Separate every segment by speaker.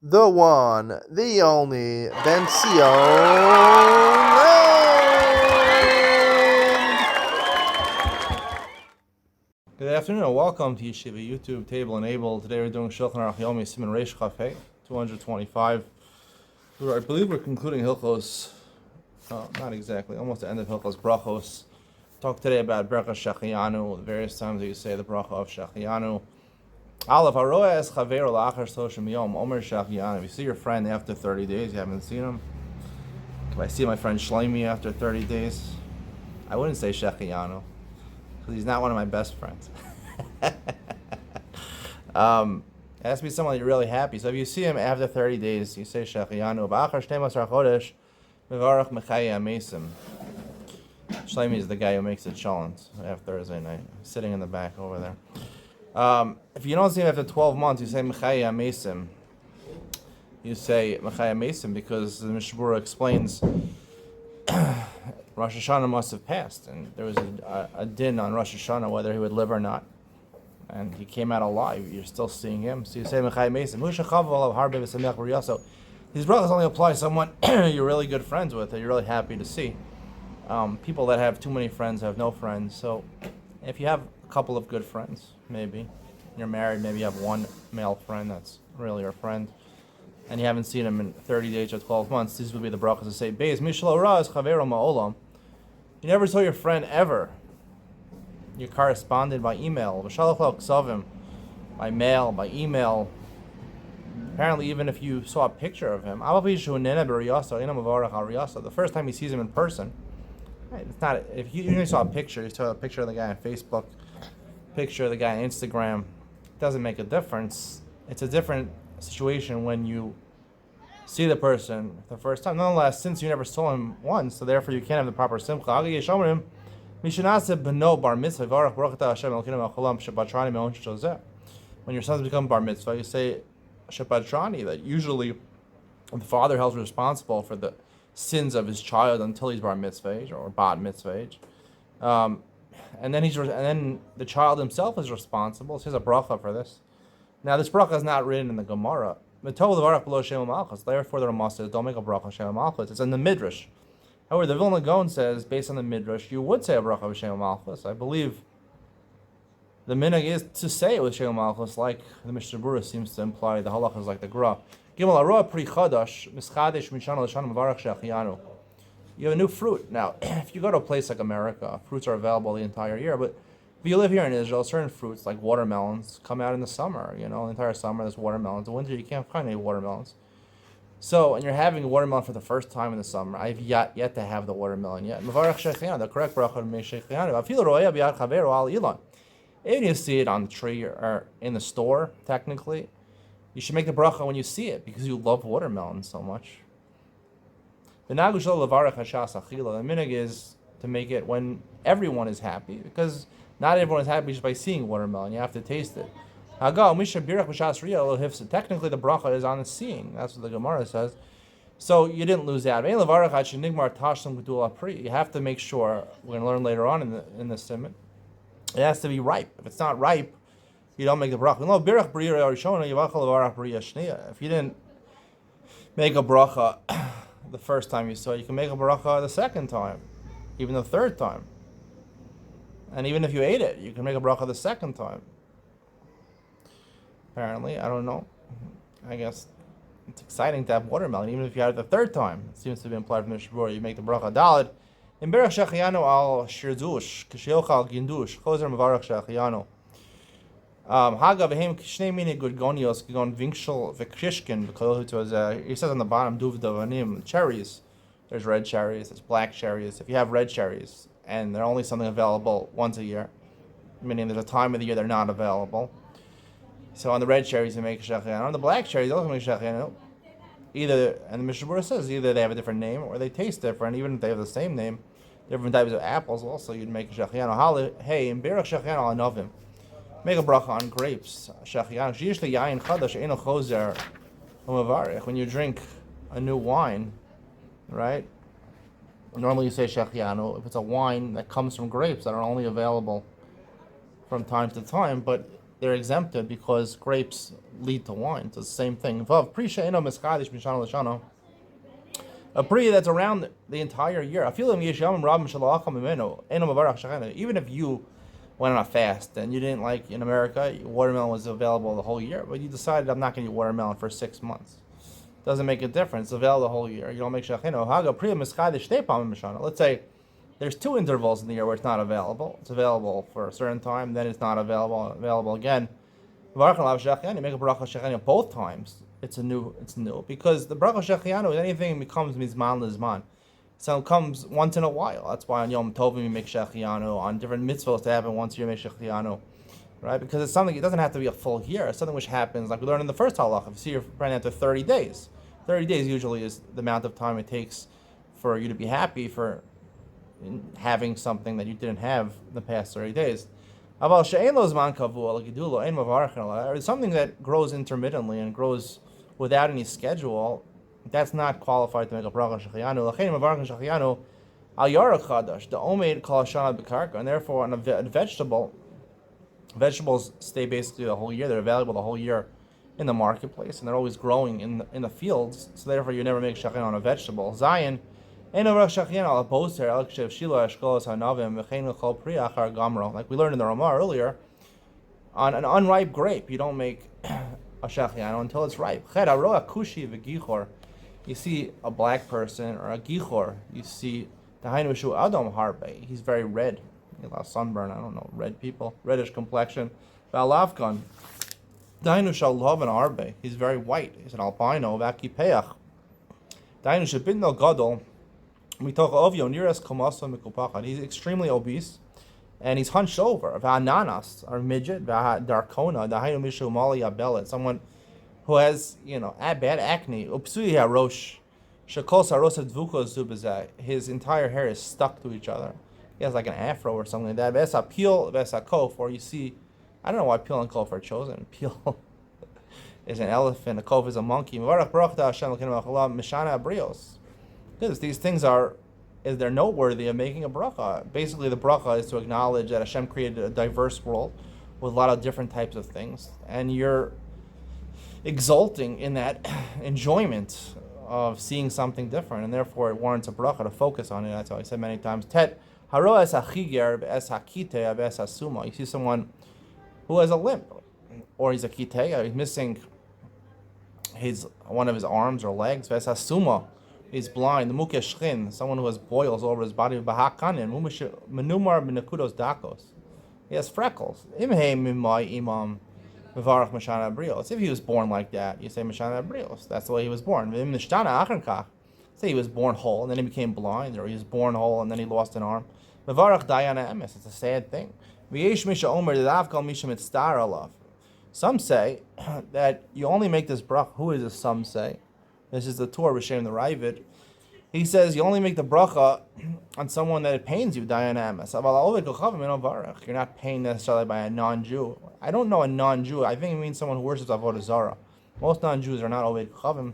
Speaker 1: the one, the only, Bencio. Good afternoon and welcome to Yeshiva YouTube Table Enabled. Today we're doing Shulchan Aruch Yomi Siman Reish Chafei 225. I believe we're concluding Hilchos, not exactly, almost the end of Hilchos Brachos. Talk today about Berachas Shechiyanu, the various times that you say the bracha of Shechiyanu. Aleph Haroeh es Chaveiro la'achar shloshim yom Omer Shechiyanu. If you see your friend after 30 days, you haven't seen him. If I see my friend Shlomi after 30 days, I wouldn't say Shechiyanu, because he's not one of my best friends. It has to be someone you're really happy. So if you see him after 30 days, you say Shechiyanu. Ba'achar shnei masar chodesh mevarach mechaya mesim. Shlomi is the guy who makes it chalent after Thursday night, sitting in the back over there. If you don't see him after 12 months, you say Mechaya Mesim. You say Mechaya Mesim because the Mishabura explains Rosh Hashanah must have passed, and there was a din on Rosh Hashanah whether he would live or not, and he came out alive. You're still seeing him, so you say Mechaya Mesim. These brachas only apply to someone you're really good friends with, that you're really happy to see. People that have too many friends have no friends. So if you have a couple of good friends, maybe you're married, maybe you have one male friend that's really your friend, and you haven't seen him in 30 days or 12 months, these would be the brachas to say, Beis Mishlo Raz Chavero Ma'olam. You never saw your friend ever. You corresponded by email, by mail, by email. Apparently, even if you saw a picture of him, the first time he sees him in person, it's not. If you only saw a picture, you saw a picture of the guy on Facebook, picture of the guy on Instagram, it doesn't make a difference. It's a different situation when you see the person the first time. Nonetheless, since you never saw him once, so therefore you can't have the proper simcha. When your sons become bar mitzvah, you say shepatrani, that usually the father held responsible for the sins of his child until he's bar mitzvah age or bat mitzvah age, and then the child himself is responsible. So here's a bracha for this. Now this bracha is not written in the Gemara. Therefore the Ramah says don't make a bracha Shem Malchus. It's in the Midrash. However, the Vilna Gaon says based on the Midrash you would say a bracha of Shem Malchus. I believe the minhag is to say it with Shem Malchus, like the Mishnah Berurah seems to imply. The halach is like the Gra. You have a new fruit. Now, if you go to a place like America, fruits are available the entire year, but if you live here in Israel, certain fruits like watermelons come out in the summer. The entire summer there's watermelons. In the winter you can't find any watermelons. So, and you're having a watermelon for the first time in the summer. I've yet to have the watermelon yet. The correct bracha is even if you see it on the tree or in the store, technically, you should make the bracha when you see it because you love watermelon so much. The minhag is to make it when everyone is happy, because not everyone is happy just by seeing watermelon. You have to taste it. Technically, the bracha is on the seeing. That's what the Gemara says. So you didn't lose out. You have to make sure. We're going to learn later on in the simon. It has to be ripe. If it's not ripe, you don't make the bracha. If you didn't make a bracha the first time you saw it, you can make a bracha the second time, even the third time. And even if you ate it, you can make a bracha the second time. Apparently, I don't know. I guess it's exciting to have watermelon, even if you had it the third time. It seems to be implied from the Mishabura. You make the bracha daled. In Berach Shechiyanu al Shirdush, Kishiochal Gindush, Choser Mevarach Shechiyanu. Haga v'hem shnei mini gurgonios kigon vinchel v'krishkin v'kol. He says on the bottom duv davanim cherries. There's red cherries. There's black cherries. If you have red cherries and they're only something available once a year, meaning there's a time of the year they're not available. So on the red cherries you make shechiyanu. On the black cherries you also make shechiyanu. Either, and the Mishnah Berurah says either they have a different name or they taste different. Even if they have the same name, different types of apples. Also, you'd make a shechiyanu. Hey, in berach shechiyanu al novim. Make a bracha on grapes. When you drink a new wine, right? Normally you say shechiyanu if it's a wine that comes from grapes that are only available from time to time. But they're exempted because grapes lead to wine. It's the same thing. Vav prisha eno miskadish mishana l'shana. A pri that's around the entire year. Even if you went on a fast and you didn't like in America, watermelon was available the whole year, but you decided I'm not going to eat watermelon for 6 months. Doesn't make a difference. It's available the whole year. You don't make shachino. Let's say there's 2 intervals in the year where it's not available. It's available for a certain time, then it's not available again. You make a bracha shechino both times. It's new because the bracha shechianu is anything becomes mizman lizman. So it comes once in a while. That's why on Yom Tovim you make shechianu. On different mitzvahs to happen once a year, make shechianu, right? Because it's something. It doesn't have to be a full year. It's something which happens like we learned in the first halakha. If you see you're pregnant after 30 days, 30 days usually is the amount of time it takes for you to be happy for having something that you didn't have in the past 30 days. It's something that grows intermittently and grows without any schedule. That's not qualified to make a bracha shechianu. Al yarek chadash, the omeid kol hashana b'karka, and therefore on a vegetable, vegetables stay basically the whole year. They're available the whole year in the marketplace, and they're always growing in the fields. So therefore, you never make shechianu on a vegetable. Zion. Like we learned in the Ramah earlier, on an unripe grape, you don't make a shechianu until it's ripe. You see a black person or a gichor, you see he's very red. He has a lot of sunburn, I don't know, red people, reddish complexion. He's very white. He's an albino. He's extremely obese, and he's hunched over. V'ananas, or midget, darkona, someone who has, bad acne. His entire hair is stuck to each other. He has like an afro or something like that. Or you see, I don't know why Pil and Kof are chosen. Pil is an elephant, a Kof is a monkey. Because these things they're noteworthy of making a bracha. Basically, the bracha is to acknowledge that Hashem created a diverse world with a lot of different types of things, and you're exulting in that enjoyment of seeing something different, and therefore it warrants a bracha to focus on it. That's how I said many times. Tet haro es hachiger es hakite es hasuma. You see someone who has a limp, or he's a kiteya, he's missing one of his arms or legs. Ves hasuma. He's blind. The mukeshchin, someone who has boils all over his body. Bahakanin, menumar b'nekudos dakos. He has freckles. Imhe mimai imam mevarach mashana brios. If he was born like that, you say mashana brios. That's the way he was born. Say he was born whole and then he became blind, or he was born whole and then he lost an arm. Mevarach dayana emes. It's a sad thing. V'yesh misha omer d'avkal misha mitztar alav. Some say that you only make this bracha. Who is this? Some say. This is the Torah B'Shem the Ravid. He says you only make the bracha on someone that it pains you. You're not pained necessarily by a non-Jew. I don't know a non-Jew. I think it means someone who worships Avodah Zarah. Most non-Jews are not Oved Chavim.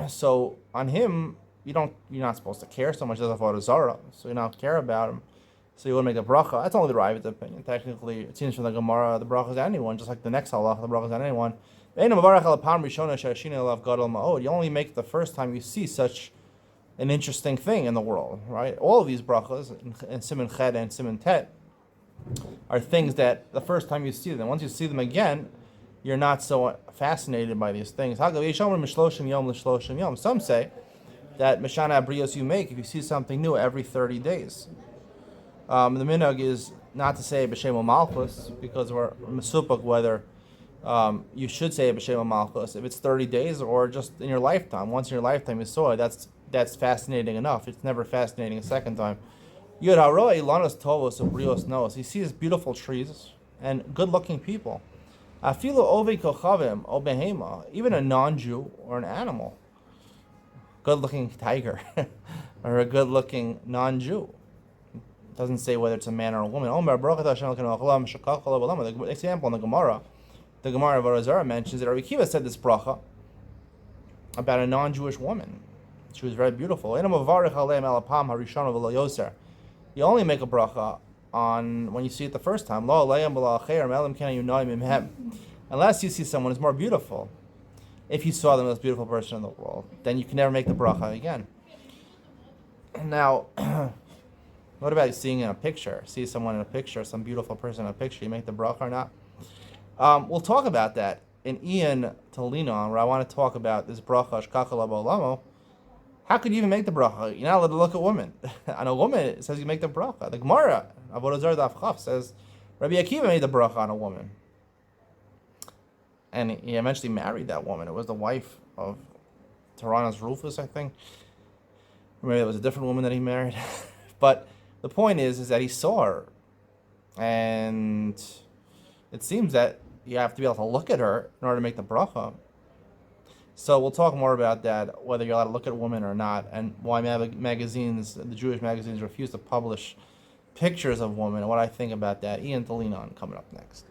Speaker 1: So on him, you're not supposed to care so much as Avodah Zarah. So you don't care about him. So you wouldn't make a bracha. That's only the Ravid's opinion. Technically, it seems from the Gemara, the bracha is on anyone, just like the next halach, the bracha is on anyone. You only make the first time you see such an interesting thing in the world, right? All of these brachas in Siman Ched and Siman Tet are things that the first time you see them, once you see them again, you're not so fascinated by these things. Some say that Mashana Abrios you make if you see something new every 30 days. The minhag is not to say B'Shem Malchus because we're mesupach whether you should say B'Shem Malchus if it's 30 days or just in your lifetime. Once in your lifetime you saw it, that's fascinating enough. It's never fascinating a second time. Yud Haro Ilanos Tovos Brios Nos. He sees beautiful trees and good-looking people. Afilu Ove Kochavim Obehema, even a non-Jew or an animal, good-looking tiger or a good-looking non-Jew. It doesn't say whether it's a man or a woman. The example in the Gemara of Avodah Zarah mentions that Rabbi Kiva said this bracha about a non-Jewish woman. She was very beautiful. You only make a bracha on when you see it the first time. Unless you see someone who's more beautiful. If you saw the most beautiful person in the world, then you can never make the bracha again. Now, what about seeing in a picture? See someone in a picture, some beautiful person in a picture, you make the bracha or not? We'll talk about that in Ian Tolino, where I want to talk about this bracha, Shkachal Abolamo. How could you even make the bracha? You're not allowed to look at women. On a woman, it says you make the bracha. The Gemara, Avodah Zarah Daf Chaf, says Rabbi Akiva made the bracha on a woman. And he eventually married that woman. It was the wife of Tirana's Rufus, I think. Or maybe it was a different woman that he married. But the point is that he saw her. And it seems that you have to be able to look at her in order to make the bracha. So we'll talk more about that, whether you're allowed to look at a woman or not, and why magazines, the Jewish magazines, refuse to publish pictures of women, and what I think about that. Ian Tolinon coming up next.